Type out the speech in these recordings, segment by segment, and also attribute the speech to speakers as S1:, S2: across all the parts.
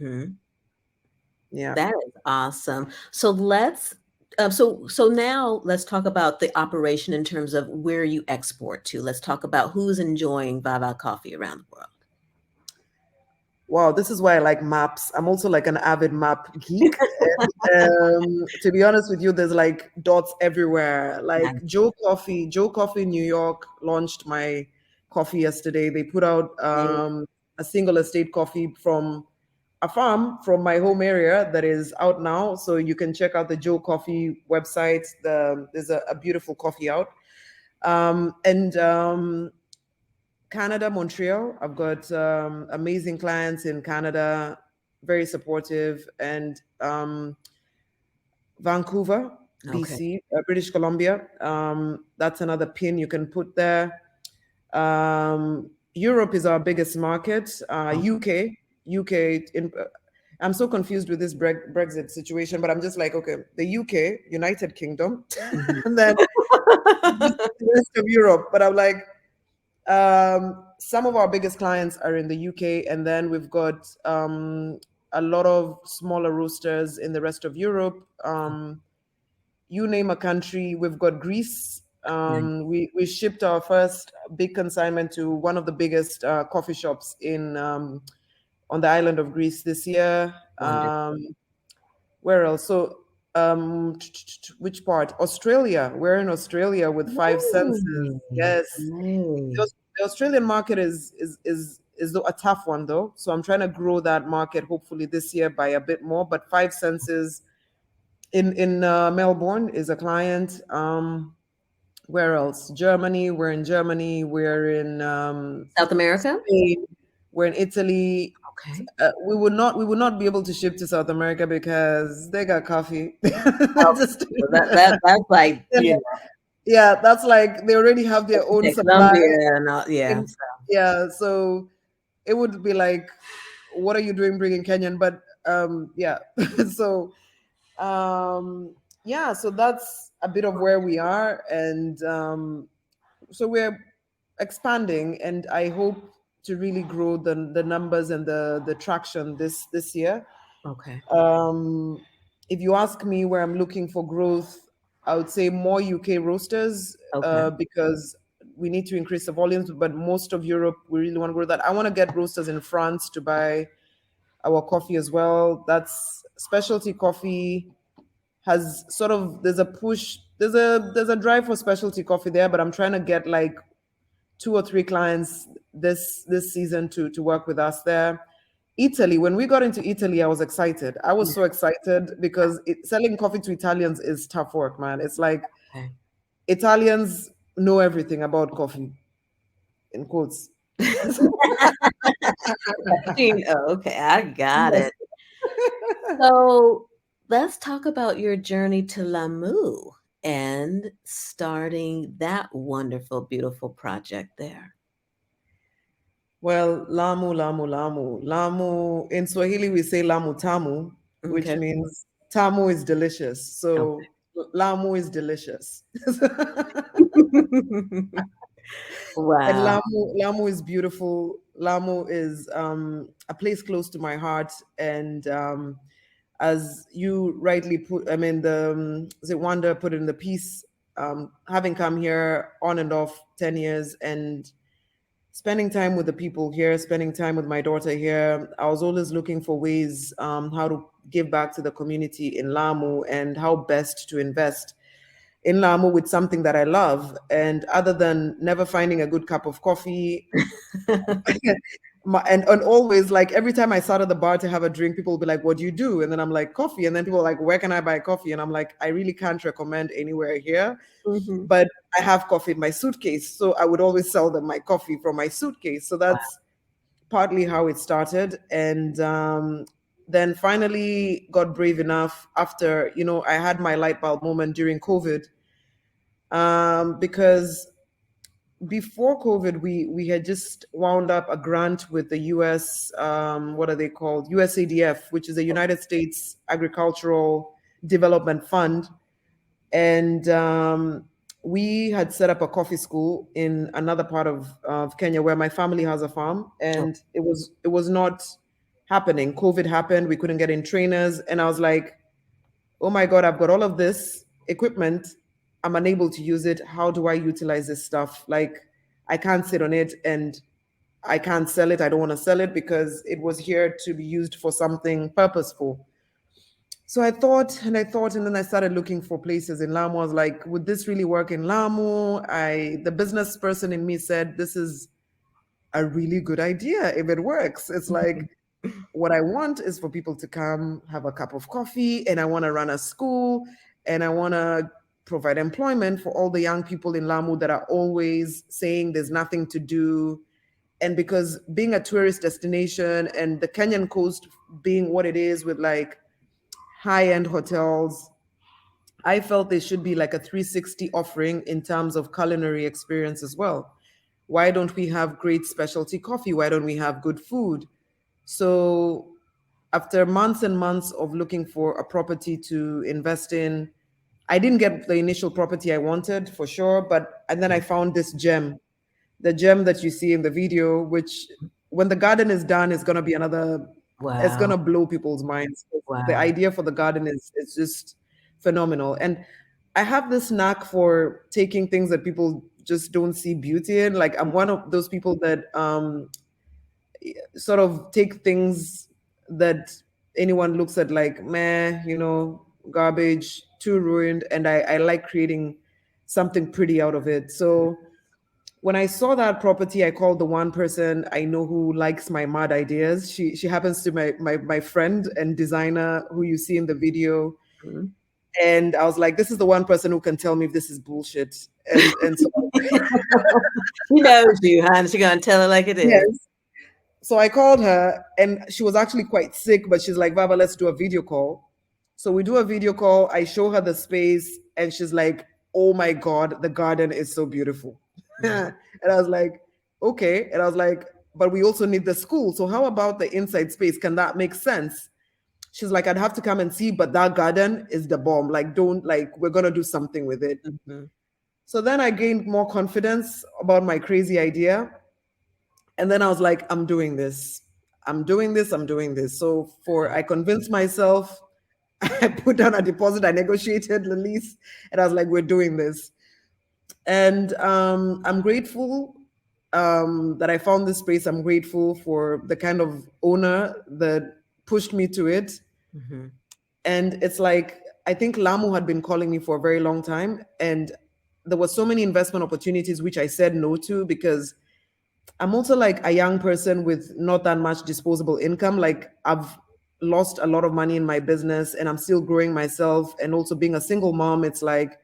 S1: Mhm.
S2: Yeah.
S1: That is awesome. So so now let's talk about the operation in terms of where you export to. Let's talk about who's enjoying Vava coffee around the world.
S2: Wow, this is why I like maps. I'm also like an avid map geek. To be honest with you, there's like dots everywhere. Like Joe Coffee New York launched my coffee yesterday. They put out
S1: Nice.
S2: a single estate coffee from a farm from my home area that is out now. So you can check out the Joe Coffee website. There's a beautiful coffee out. And Canada, Montreal. I've got amazing clients in Canada, very supportive, and Vancouver,
S1: Okay.
S2: BC, British Columbia. That's another pin you can put there. Europe is our biggest market. UK. I'm so confused with this Brexit situation, but I'm just like, okay, the UK, United Kingdom,
S1: Mhm.
S2: and then the rest of Europe. But I'm like, some of our biggest clients are in the UK, and then we've got a lot of smaller roasters in the rest of Europe. You name a country, we've got Greece.
S1: Nice.
S2: We shipped our first big consignment to one of the biggest coffee shops in on the island of Greece this year.
S1: Wonderful.
S2: Where else? So, which part? Australia. We're in Australia with five senses. Yes,
S1: Nice.
S2: the Australian market is a tough one though. So I'm trying to grow that market hopefully this year by a bit more. But five senses in Melbourne is a client. Where else? Germany. We're in Germany. We're in
S1: South America?
S2: Spain. We're in Italy.
S1: Okay.
S2: We would not be able to ship to South America because they got coffee.
S1: Okay.
S2: Just
S1: So that's like,
S2: yeah, yeah, that's like they already have their own supply.
S1: Colombia and all, yeah.
S2: In, yeah, so it would be like, what are you doing bringing Kenyan? But yeah, so yeah, so that's a bit of where we are, and so we're expanding, and I hope to really grow the numbers and the traction this year.
S1: Okay.
S2: Um, if you ask me where I'm looking for growth, I would say more UK roasters
S1: Okay.
S2: because we need to increase the volumes. But most of Europe, we really want to grow that. I want to get roasters in France to buy our coffee as well. That's specialty coffee has sort of there's a push there's a drive for specialty coffee there, but I'm trying to get like two or three clients this season to work with us there. Italy, when we got into Italy, I was excited. I was so excited because selling coffee to Italians is tough work, man. It's like
S1: Okay.
S2: Italians know everything about coffee, in quotes.
S1: Okay, I got
S2: Yes.
S1: it. So let's talk about your journey to Lamu and starting that wonderful, beautiful project there.
S2: Well, Lamu, Lamu, Lamu. Lamu, in Swahili, we say Lamu Tamu, which
S1: Okay.
S2: means Tamu is delicious.
S1: Okay.
S2: So Lamu is delicious. And
S1: Wow.
S2: Lamu is beautiful. Lamu is a place close to my heart. And as you rightly put, I mean, Wanda put in the piece, having come here on and off 10 years and spending time with the people here, spending time with my daughter here, I was always looking for ways how to give back to the community in Lamu and how best to invest in Lamu with something that I love. And other than never finding a good cup of coffee, and always like every time I sat at the bar to have a drink, people will be like, "What do you do?" And then I'm like, "Coffee." And then people are like, "Where can I buy coffee?" And I'm like, "I really can't recommend anywhere here,
S1: Mhm.
S2: but I have coffee in my suitcase." So I would always sell them my coffee from my suitcase. So that's partly how it started. And then finally got brave enough after, I had my light bulb moment during COVID, because before COVID, we had just wound up a grant with the U.S. What are they called? USADF, which is a United States Agricultural Development Fund, and we had set up a coffee school in another part of Kenya where my family has a farm,
S1: Oh,
S2: and it was not happening. COVID happened, we couldn't get in trainers, and I was like, oh my God, I've got all of this equipment. I'm unable to use it. How do I utilize this stuff? Like, I can't sit on it and I can't sell it. I don't want to sell it because it was here to be used for something purposeful. So I thought and I thought, and then I started looking for places in Lamu. I was like, would this really work in Lamu? The business person in me said, this is a really good idea if it works. It's like, what I want is for people to come have a cup of coffee, and I want to run a school, and I want to provide employment for all the young people in Lamu that are always saying there's nothing to do. And because being a tourist destination and the Kenyan coast being what it is with like high-end hotels, I felt there should be like a 360 offering in terms of culinary experience as well. Why don't we have great specialty coffee? Why don't we have good food? So after months and months of looking for a property to invest in, I didn't get the initial property I wanted for sure, but and then I found this gem, the gem that you see in the video, which when the garden is done, is gonna be another, it's
S1: Wow.
S2: gonna blow people's minds. The
S1: Wow.
S2: idea for the garden is just phenomenal. And I have this knack for taking things that people just don't see beauty in. Like I'm one of those people that sort of take things that anyone looks at like meh, garbage, too ruined, and I like creating something pretty out of it. So when I saw that property, I called the one person I know who likes my mad ideas. She happens to be my friend and designer who you see in the video.
S1: Mhm.
S2: And I was like, this is the one person who can tell me if this is bullshit. And so
S1: She knows you, huh? She's gonna tell it like it is.
S2: yes. So I called her and she was actually quite sick, but she's like, Vava, let's do a video call. So we do a video call. I show her the space and she's like, oh my God, the garden is so beautiful.
S1: Mhm.
S2: And I was like, okay. And I was like, but we also need the school. So how about the inside space? Can that make sense? She's like, I'd have to come and see, but that garden is the bomb. Like, don't like, we're gonna do something with it.
S1: Mhm.
S2: So then I gained more confidence about my crazy idea. And then I was like, I'm doing this. I'm doing this. I'm doing this. So I convinced myself, I put down a deposit, I negotiated the lease, and I was like, we're doing this. And I'm grateful that I found this space. I'm grateful for the kind of owner that pushed me to it.
S1: Mhm.
S2: And it's like, I think Lamu had been calling me for a very long time. And there were so many investment opportunities which I said no to because I'm also like a young person with not that much disposable income. Like I've lost a lot of money in my business and I'm still growing myself. And also being a single mom, it's like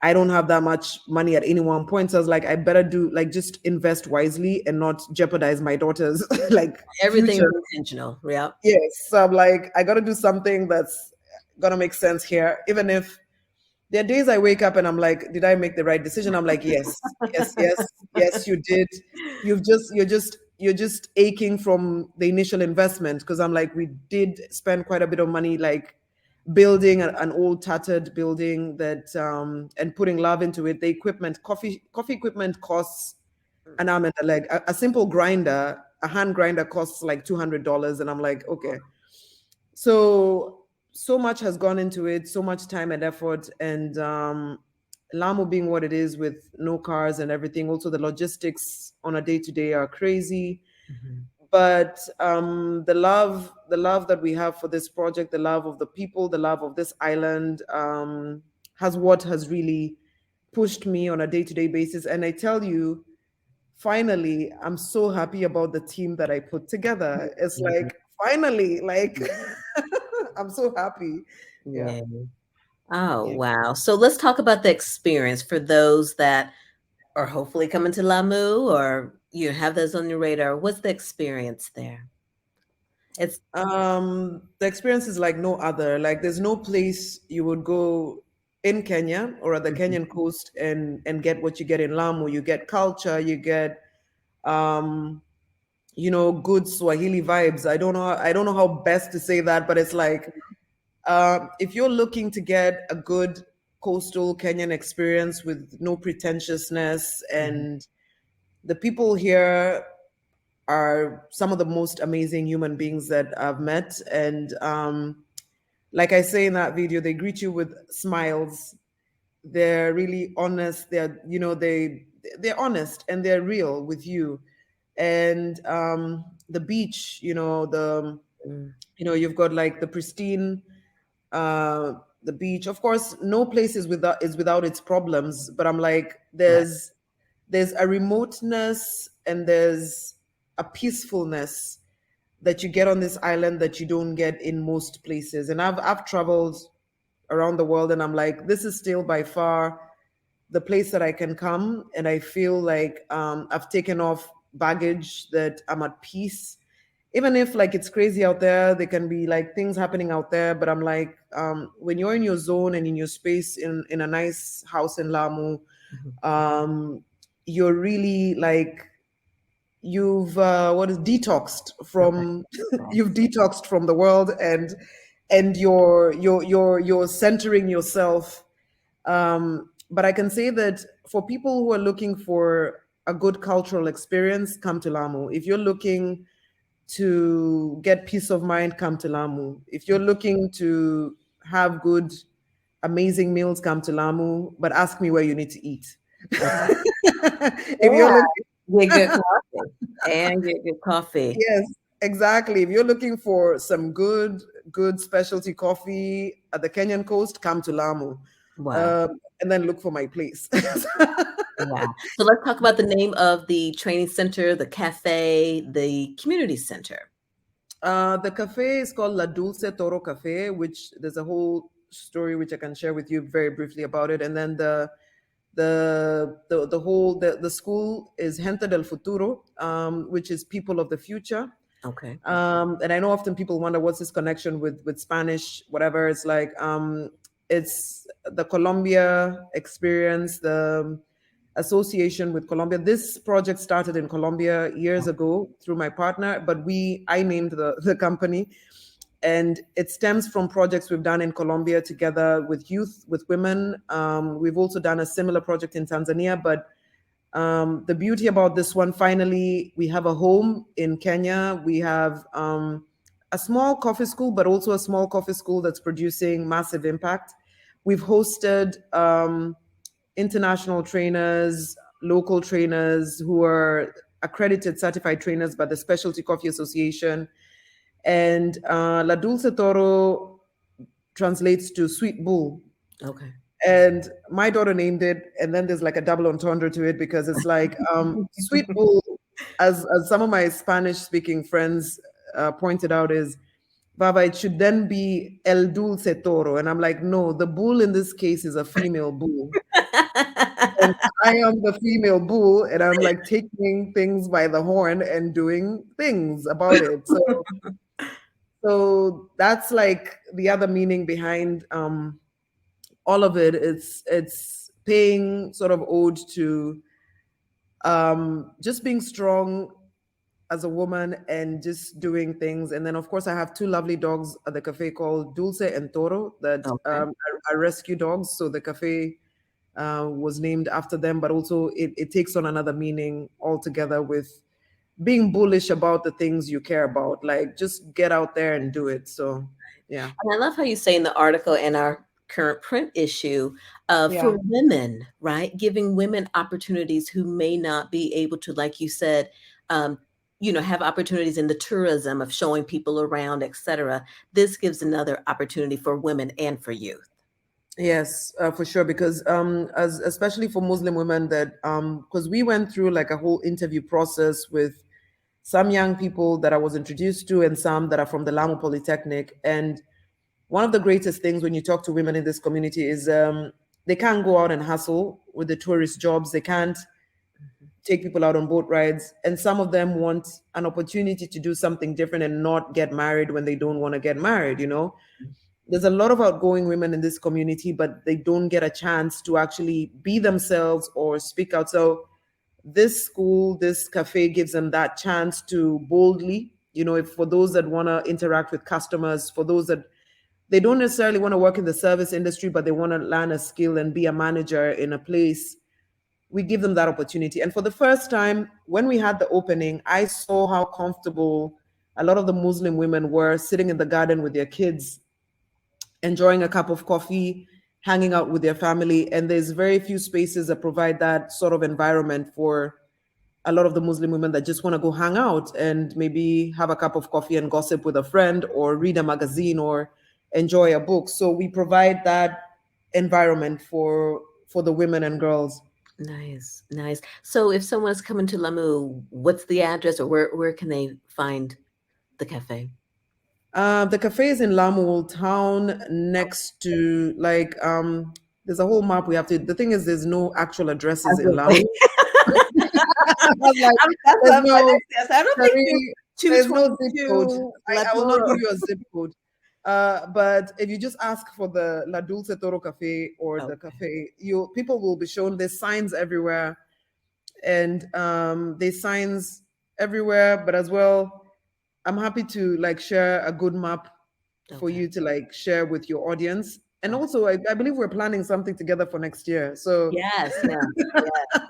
S2: I don't have that much money at any one point. So I was like, I better do like just invest wisely and not jeopardize my daughter's like
S1: Everything's
S2: future.
S1: intentional. Yep.
S2: Yes. So I'm like, I gotta do something that's gonna make sense here, even if there are days I wake up and I'm like, did I make the right decision? I'm like, yes, yes, yes, yes, you did. You're just aching from the initial investment because I'm like, we did spend quite a bit of money like building an old tattered building that and putting love into it. The equipment, coffee equipment costs an arm and a leg. A simple grinder, a hand grinder costs like $200. And I'm like, okay. So much has gone into it, so much time and effort, and Lamu being what it is with no cars and everything. Also, the logistics on a day to day are crazy.
S1: Mhm.
S2: But the love that we have for this project, the love of the people, the love of this island, has really pushed me on a day to day basis. And I tell you, finally, I'm so happy about the team that I put together. It's
S1: Mhm.
S2: like finally, like I'm so happy. Yeah.
S1: Yeah. Oh,
S2: Yeah.
S1: wow. So let's talk about the experience for those that are hopefully coming to Lamu or you have those on your radar. What's the experience there? It's
S2: The experience is like no other. Like there's no place you would go in Kenya or at the
S1: Mhm.
S2: Kenyan coast and get what you get in Lamu. You get culture, you get um good Swahili vibes. I don't know how best to say that, but it's like if you're looking to get a good coastal Kenyan experience with no pretentiousness,
S1: Mhm.
S2: and the people here are some of the most amazing human beings that I've met. And like I say in that video, they greet you with smiles. They're really honest. They're honest and they're real with you. And the beach,
S1: Mm,
S2: you've got like the pristine uh the beach. Of course, no place is without its problems, but I'm like,
S1: right.
S2: there's a remoteness and there's a peacefulness that you get on this island that you don't get in most places. And I've traveled around the world, and I'm like, this is still by far the place that I can come, and I feel like I've taken off baggage, that I'm at peace. Even if like it's crazy out there can be like things happening out there, but I'm like, when you're in your zone and in your space in a nice house in Lamu,
S1: Mhm.
S2: um, you're really like, you've what is detoxed
S1: Okay.
S2: from you've
S1: Yes.
S2: detoxed from the world, and you're centering yourself. But I can say that for people who are looking for a good cultural experience, come to Lamu. If you're looking to get peace of mind, come to Lamu. If you're looking to have good, amazing meals, come to Lamu. But ask me where you need to eat.
S1: Okay.
S2: If you're
S1: Yeah.
S2: looking,
S1: Get good coffee and get good coffee.
S2: yes, exactly. If you're looking for some good specialty coffee at the Kenyan coast, come to Lamu,
S1: Wow.
S2: and then look for my place.
S1: Wow. So let's talk about the name of the training center, the cafe, the community center.
S2: The cafe is called La Dulce Torro Cafe, which there's a whole story which I can share with you very briefly about it. And then the school is Gente del Futuro, which is people of the future.
S1: Okay.
S2: And I know often people wonder what's this connection with Spanish, whatever. It's like, it's the Colombia experience, the association with Colombia. This project started in Colombia years ago through my partner, but I named the company. And it stems from projects we've done in Colombia together with youth, with women. We've also done a similar project in Tanzania, but the beauty about this one, finally, we have a home in Kenya. We have a small coffee school, but also a small coffee school that's producing massive impact. We've hosted international trainers, local trainers who are accredited certified trainers by the Specialty Coffee Association. And La Dulce Toro translates to sweet bull.
S1: Okay.
S2: And my daughter named it, and then there's like a double entendre to it, because it's like, sweet bull, as some of my Spanish speaking friends pointed out, is Vava, it should then be El Dulce Toro. And I'm like, no, the bull in this case is a female bull. And I am the female bull, and I'm like taking things by the horn and doing things about it. So that's like the other meaning behind all of it. It's paying sort of ode to just being strong as a woman and just doing things. And then, of course, I have two lovely dogs at the cafe called Dulce and Toro that
S1: Okay.
S2: are rescue dogs. So the cafe was named after them, but also it takes on another meaning altogether with being bullish about the things you care about. Like, just get out there and do it. So, yeah.
S1: And I love how you say in the article in our current print issue,
S2: Yeah.
S1: for women, right? Giving women opportunities who may not be able to, like you said, um, have opportunities in the tourism of showing people around, et cetera. This gives another opportunity for women and for youth.
S2: Yes, for sure. Because as especially for Muslim women, that because we went through like a whole interview process with some young people that I was introduced to, and some that are from the Lamu Polytechnic. And one of the greatest things when you talk to women in this community is they can't go out and hustle with the tourist jobs. They can't take people out on boat rides, and some of them want an opportunity to do something different and not get married when they don't want to get married. There's a lot of outgoing women in this community, but they don't get a chance to actually be themselves or speak out. So this school, this cafe gives them that chance to boldly, if for those that want to interact with customers, for those that they don't necessarily want to work in the service industry, but they want to learn a skill and be a manager in a place, we give them that opportunity. And for the first time, when we had the opening, I saw how comfortable a lot of the Muslim women were sitting in the garden with their kids, enjoying a cup of coffee, hanging out with their family. And there's very few spaces that provide that sort of environment for a lot of the Muslim women that just want to go hang out and maybe have a cup of coffee and gossip with a friend or read a magazine or enjoy a book. So we provide that environment for the women and girls.
S1: Nice, nice. So if someone's coming to Lamu, what's the address, or where can they find the cafe?
S2: The cafe is in Lamu town next to there's a whole map we have to. The thing is, there's no actual
S1: I
S2: addresses
S1: was
S2: in
S1: gonna say.
S2: Lamu. I was like,
S1: That's
S2: there's
S1: what my
S2: no
S1: next guess. I don't think
S2: Sorry,
S1: there's
S2: there's no zip code.
S1: 222 La
S2: I will not give
S1: Toro.
S2: you a zip code. But if you just ask for the La Dulce Torro Cafe or the
S1: Okay.
S2: cafe, you people will be shown. There's signs everywhere, and there's signs everywhere. But as well, I'm happy to like share a good map for
S1: Okay.
S2: you to like share with your audience. And
S1: Okay.
S2: also, I believe we're planning something together for next year.
S1: Yes, yes, yes.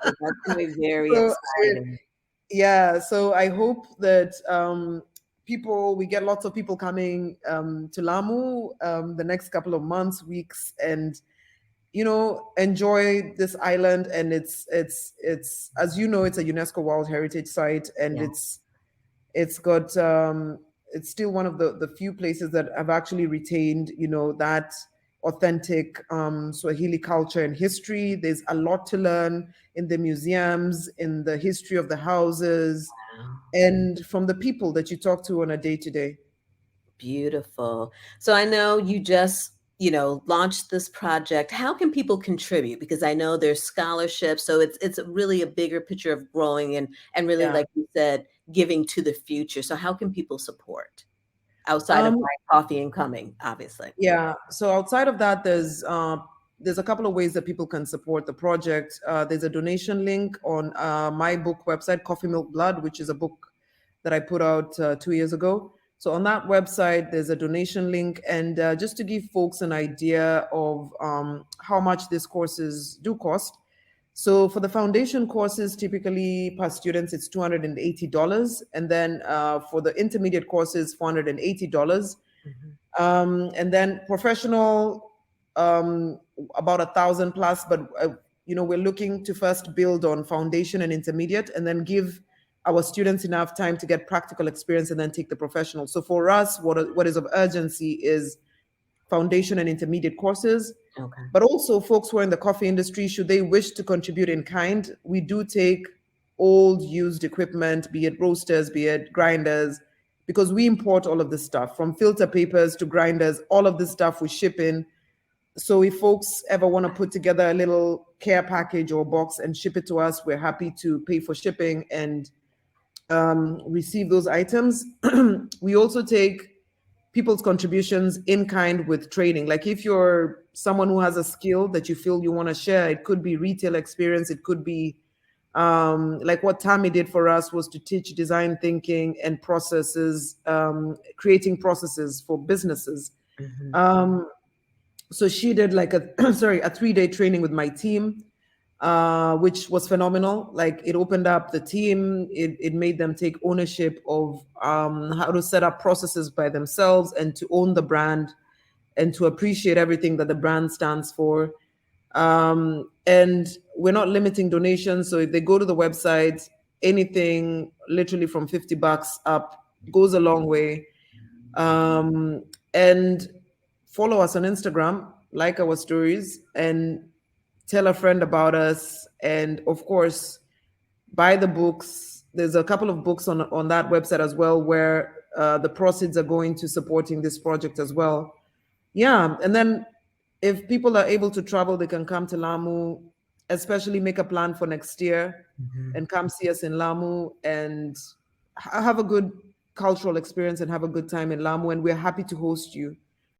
S1: So that's gonna be very
S2: So
S1: exciting.
S2: yeah, so I hope that we get lots of people coming to Lamu the next couple of months, weeks, and enjoy this island. And it's as you know, it's a UNESCO World Heritage Site, and
S1: Yeah.
S2: it's got it's still one of the few places that have actually retained that authentic Swahili culture and history. There's a lot to learn in the museums, in the history of the houses,
S1: Wow.
S2: and from the people that you talk to on a day to day.
S1: Beautiful. So I know you just, launched this project. How can people contribute? Because I know there's scholarships, so it's really a bigger picture of growing and really,
S2: Yeah.
S1: like you said, giving to the future. So how can people support outside of
S2: Um,
S1: buying coffee and coming, obviously?
S2: Yeah. So outside of that, there's a couple of ways that people can support the project. There's a donation link on my book website, Coffee Milk Blood, which is a book that I put out 2 years ago. So on that website, there's a donation link, and just to give folks an idea of how much these courses do cost. So for the foundation courses, typically per students, it's $280, and then for the intermediate courses, $480.
S1: Mhm.
S2: And then professional, about 1,000 plus. But we're looking to first build on foundation and intermediate, and then give our students enough time to get practical experience, and then take the professional. So for us, what is of urgency is foundation and intermediate courses.
S1: Okay.
S2: But also, folks who are in the coffee industry, should they wish to contribute in kind, we do take old used equipment, be it roasters, be it grinders, because we import all of this stuff from filter papers to grinders. All of this stuff we ship in. So if folks ever want to put together a little care package or box and ship it to us, we're happy to pay for shipping and receive those items. We also take people's contributions in kind with training. Like if you're someone who has a skill that you feel you want to share, it could be retail experience, it could be like what Tammy did for us was to teach design thinking and processes, creating processes for businesses.
S1: Mhm.
S2: Um, so she did like a sorry, a 3-day training with my team, which was phenomenal. Like it opened up the team, it made them take ownership of how to set up processes by themselves and to own the brand and to appreciate everything that the brand stands for. And we're not limiting donations. So if they go to the website, anything literally from $50 up goes a long way. And follow us on Instagram, like our stories, and tell a friend about us. And of course, buy the books. There's a couple of books on that website as well, where the proceeds are going to supporting this project as well. Yeah, and then if people are able to travel, they can come to Lamu, especially make a plan for next year
S1: Mhm.
S2: and come see us in Lamu and have a good cultural experience and have a good time in Lamu. And we're happy to host you.